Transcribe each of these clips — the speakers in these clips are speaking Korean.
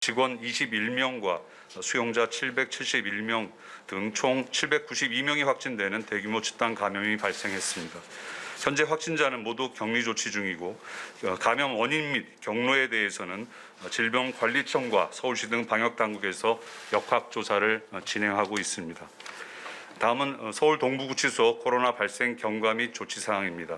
직원 21명과 수용자 771명 등 총 792명이 확진되는 대규모 집단 감염이 발생했습니다. 현재 확진자는 모두 격리 조치 중이고 감염 원인 및 경로에 대해서는 질병관리청과 서울시 등 방역당국에서 역학조사를 진행하고 있습니다. 다음은 서울 동부구치소 코로나 발생 경과 및 조치 사항입니다.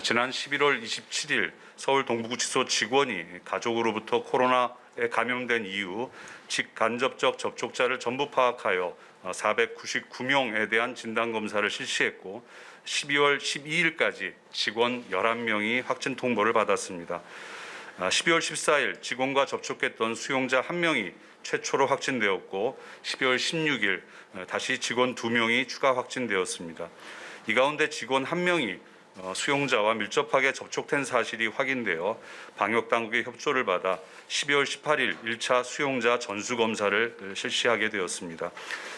지난 11월 27일 서울 동부구치소 직원이 가족으로부터 코로나에 감염된 이후 직간접적 접촉자를 전부 파악하여 499명에 대한 진단검사를 실시했고 12월 12일까지 직원 11명이 확진 통보를 받았습니다. 12월 14일 직원과 접촉했던 수용자 1명이 최초로 확진되었고 12월 16일 다시 직원 2명이 추가 확진되었습니다. 이 가운데 직원 1명이 수용자와 밀접하게 접촉된 사실이 확인되어 방역당국의 협조를 받아 12월 18일 1차 수용자 전수검사를 실시하게 되었습니다.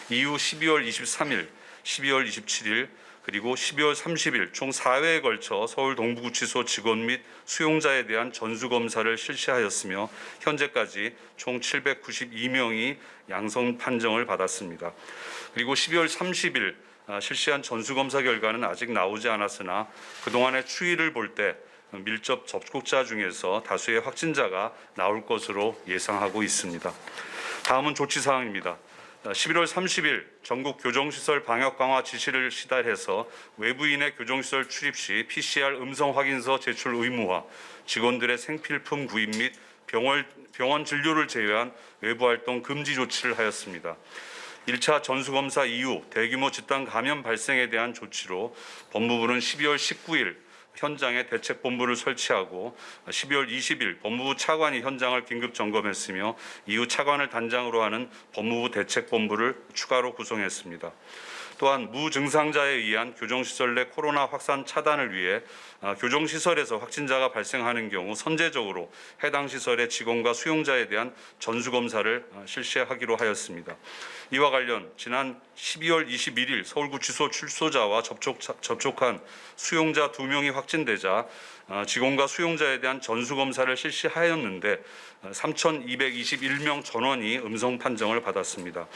이후 12월 23일, 12월 27일, 그리고 12월 30일 총 4회에 걸쳐 서울 동부구치소 직원 및 수용자에 대한 전수검사를 실시하였으며 현재까지 총 792명이 양성 판정을 받았습니다. 그리고 12월 30일 실시한 전수검사 결과는 아직 나오지 않았으나 그동안의 추이를 볼 때 밀접 접촉자 중에서 다수의 확진자가 나올 것으로 예상하고 있습니다. 다음은 조치사항입니다. 11월 30일 전국 교정시설 방역 강화 지시를 시달해서 외부인의 교정시설 출입 시 PCR 음성 확인서 제출 의무화, 직원들의 생필품 구입 및 병원 진료를 제외한 외부 활동 금지 조치를 하였습니다. 1차 전수검사 이후 대규모 집단 감염 발생에 대한 조치로 법무부는 12월 19일 현장에 대책본부를 설치하고 12월 20일 법무부 차관이 현장을 긴급 점검했으며 이후 차관을 단장으로 하는 법무부 대책본부를 추가로 구성했습니다. 또한 무증상자에 의한 교정시설 내 코로나 확산 차단을 위해 교정시설에서 확진자가 발생하는 경우 선제적으로 해당 시설의 직원과 수용자에 대한 전수검사를 실시하기로 하였습니다. 이와 관련 지난 12월 21일 서울구치소 출소자와 접촉한 수용자 2명이 확진되자 직원과 수용자에 대한 전수검사를 실시하였는데 3,221명 전원이 음성 판정을 받았습니다.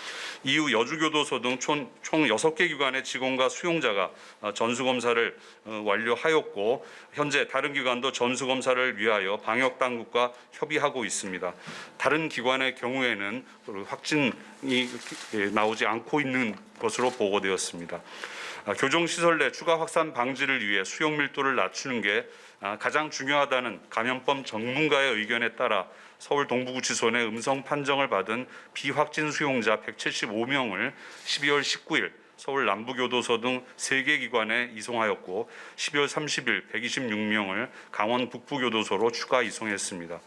이후 여주교도소 등 총 6개 기관의 직원과 수용자가 전수검사를 완료하였고 현재 다른 기관도 전수검사를 위하여 방역당국과 협의하고 있습니다. 다른 기관의 경우에는 확진이 나오지 않고 있는 것으로 보고되었습니다. 교정시설 내 추가 확산 방지를 위해 수용 밀도를 낮추는 게 가장 중요하다는 감염법 전문가의 의견에 따라 서울 동부구치소 내 음성 판정을 받은 비확진 수용자 175명을 12월 19일 서울 남부교도소 등 3개 기관에 이송하였고 12월 30일 126명을 강원 북부교도소로 추가 이송했습니다.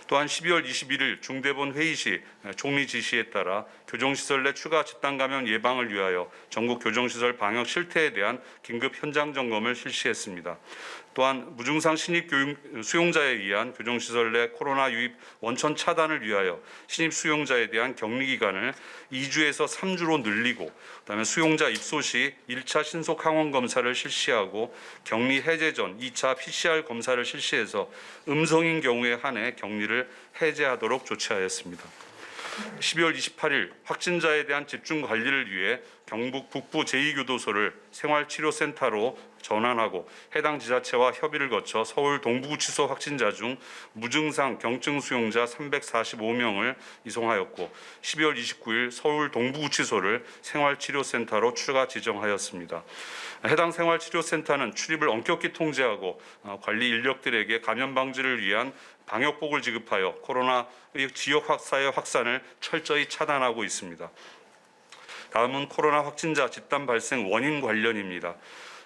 또한 12월 21일 중대본 회의 시 총리 지시에 따라 교정시설 내 추가 집단 감염 예방을 위하여 전국 교정시설 방역 실태에 대한 긴급 현장 점검을 실시했습니다. 또한 무증상 신입 수용자에 의한 교정시설 내 코로나 유입 원천 차단을 위하여 신입 수용자에 대한 격리 기간을 2주에서 3주로 늘리고 그다음에 수용자 입소 시 1차 신속 항원 검사를 실시하고 격리 해제 전 2차 PCR 검사를 실시해서 음성인 경우에 한해 격리를 해제하도록 조치하였습니다. 12월 28일 확진자에 대한 집중 관리를 위해 경북 북부 제2교도소를 생활치료센터로 전환하고 해당 지자체와 협의를 거쳐 서울 동부구치소 확진자 중 무증상 경증 수용자 345명을 이송하였고 12월 29일 서울 동부구치소를 생활치료센터로 추가 지정하였습니다. 해당 생활치료센터는 출입을 엄격히 통제하고 관리 인력들에게 감염 방지를 위한 방역복을 지급하여 코로나의 지역 사회 확산을 철저히 차단하고 있습니다. 다음은 코로나 확진자 집단 발생 원인 관련입니다.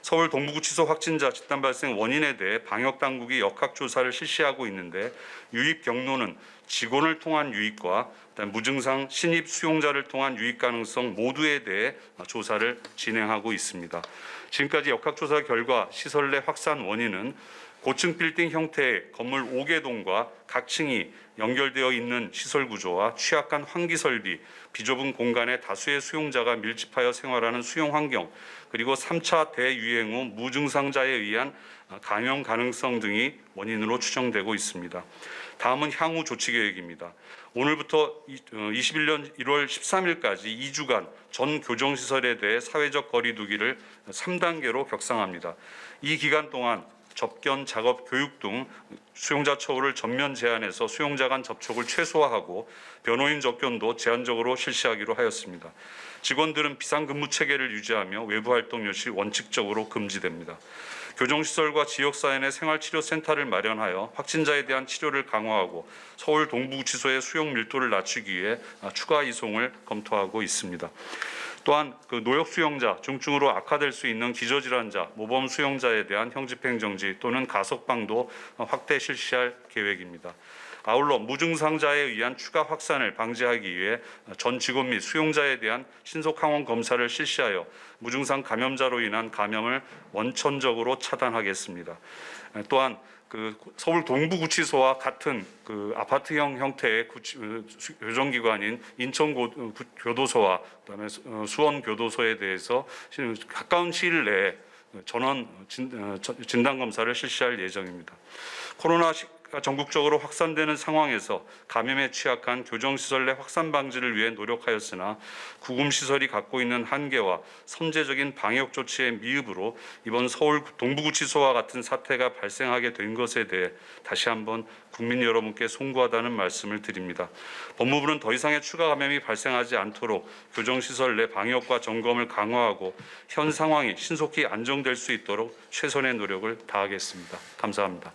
서울 동부구치소 확진자 집단 발생 원인에 대해 방역당국이 역학조사를 실시하고 있는데 유입 경로는 직원을 통한 유입과 무증상 신입 수용자를 통한 유입 가능성 모두에 대해 조사를 진행하고 있습니다. 지금까지 역학조사 결과 시설 내 확산 원인은 고층 빌딩 형태의 건물 5개 동과 각 층이 연결되어 있는 시설 구조와 취약한 환기 설비, 비좁은 공간에 다수의 수용자가 밀집하여 생활하는 수용 환경, 그리고 3차 대유행 후 무증상자에 의한 감염 가능성 등이 원인으로 추정되고 있습니다. 다음은 향후 조치 계획입니다. 오늘부터 21년 1월 13일까지 2주간 전 교정시설에 대해 사회적 거리 두기를 3단계로 격상합니다. 이 기간 동안 접견, 작업, 교육 등 수용자 처우를 전면 제한해서 수용자 간 접촉을 최소화하고 변호인 접견도 제한적으로 실시하기로 하였습니다. 직원들은 비상근무 체계를 유지하며 외부 활동 역시 원칙적으로 금지됩니다. 교정시설과 지역사회 내 생활치료센터를 마련하여 확진자에 대한 치료를 강화하고 서울 동부구치소의 수용 밀도를 낮추기 위해 추가 이송을 검토하고 있습니다. 또한 노역 수용자, 중증으로 악화될 수 있는 기저질환자, 모범 수용자에 대한 형집행정지 또는 가석방도 확대 실시할 계획입니다. 아울러 무증상자에 의한 추가 확산을 방지하기 위해 전 직원 및 수용자에 대한 신속 항원 검사를 실시하여 무증상 감염자로 인한 감염을 원천적으로 차단하겠습니다. 또한 서울 동부구치소와 같은 아파트형 형태의 교정기관인 인천교도소와 그다음에 수원교도소에 대해서 가까운 시일 내에 전원 진단검사를 실시할 예정입니다. 코로나가 전국적으로 확산되는 상황에서 감염에 취약한 교정시설 내 확산 방지를 위해 노력하였으나 구금시설이 갖고 있는 한계와 선제적인 방역 조치의 미흡으로 이번 서울 동부구치소와 같은 사태가 발생하게 된 것에 대해 다시 한번 국민 여러분께 송구하다는 말씀을 드립니다. 법무부는 더 이상의 추가 감염이 발생하지 않도록 교정시설 내 방역과 점검을 강화하고 현 상황이 신속히 안정될 수 있도록 최선의 노력을 다하겠습니다. 감사합니다.